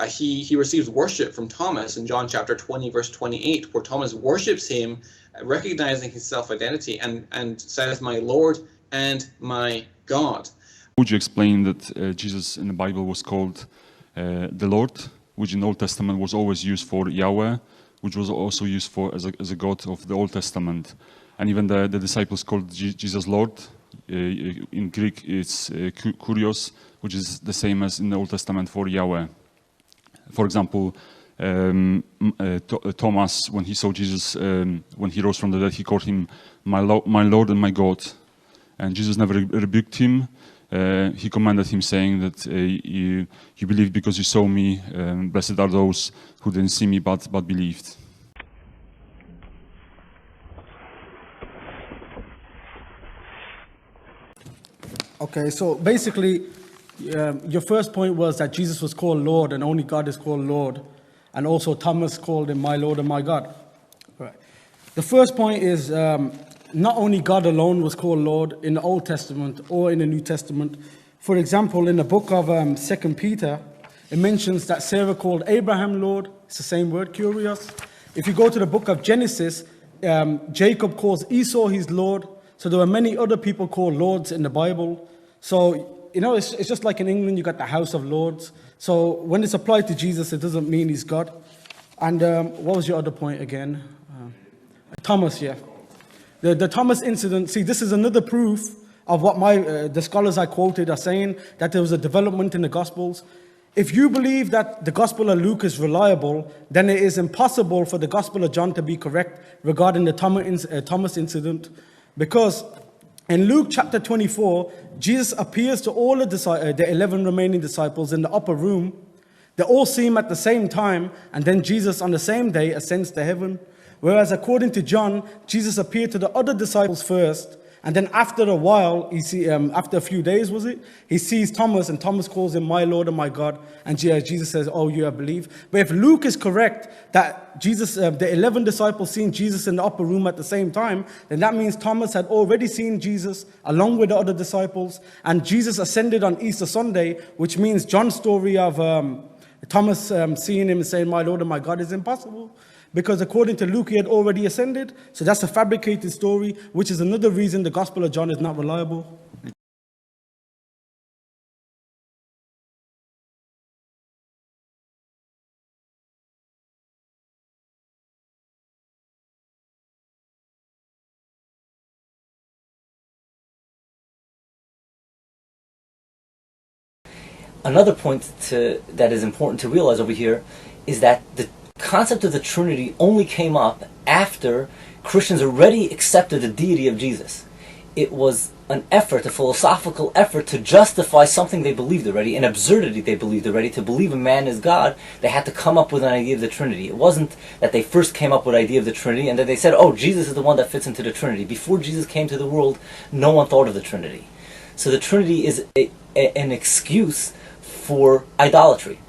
He receives worship from Thomas in John chapter 20, verse 28, where Thomas worships him, recognizing his self-identity, and says, "My Lord and my God." Would you explain that Jesus in the Bible was called the Lord, which in the Old Testament was always used for Yahweh, which was also used for as a God of the Old Testament, and even the disciples called Jesus Lord. In Greek, it's kurios, which is the same as in the Old Testament for Yahweh. For example, Thomas, when he saw Jesus, when he rose from the dead, he called him my Lord and my God. And Jesus never rebuked him. He commanded him, saying that you believe because you saw me. Blessed are those who didn't see me but believed. Okay, so basically, your first point was that Jesus was called Lord and only God is called Lord. And also Thomas called him my Lord and my God. Right. The first point is not only God alone was called Lord in the Old Testament or in the New Testament. For example, in the book of 2 Peter, it mentions that Sarah called Abraham Lord. It's the same word, curious. If you go to the book of Genesis, Jacob calls Esau his Lord. So there were many other people called Lords in the Bible. So, it's just like in England, you got the House of Lords. So when it's applied to Jesus, it doesn't mean he's God. And what was your other point again? Thomas, yeah. The Thomas incident, see, this is another proof of what the scholars I quoted are saying, that there was a development in the Gospels. If you believe that the Gospel of Luke is reliable, then it is impossible for the Gospel of John to be correct regarding the Thomas incident. Because in Luke chapter 24, Jesus appears to all the 11 remaining disciples in the upper room. They all see him at the same time, and then Jesus on the same day ascends to heaven. Whereas according to John, Jesus appeared to the other disciples first, and then after a while, after a few days, he sees Thomas, and Thomas calls him my Lord and my God, and Jesus says, "Oh, you have believed." But if Luke is correct, that the 11 disciples seen Jesus in the upper room at the same time, then that means Thomas had already seen Jesus along with the other disciples, and Jesus ascended on Easter Sunday, which means John's story of Thomas seeing him and saying, "My Lord and my God," is impossible. Because according to Luke, he had already ascended. So that's a fabricated story, which is another reason the Gospel of John is not reliable. Another point that is important to realize over here is that the concept of the Trinity only came up after Christians already accepted the deity of Jesus. It was an effort, a philosophical effort to justify something they believed already, an absurdity they believed already. To believe a man is God, they had to come up with an idea of the Trinity. It wasn't that they first came up with the idea of the Trinity and then they said, "Oh, Jesus is the one that fits into the Trinity." Before Jesus came to the world, no one thought of the Trinity. So the Trinity is an excuse for idolatry.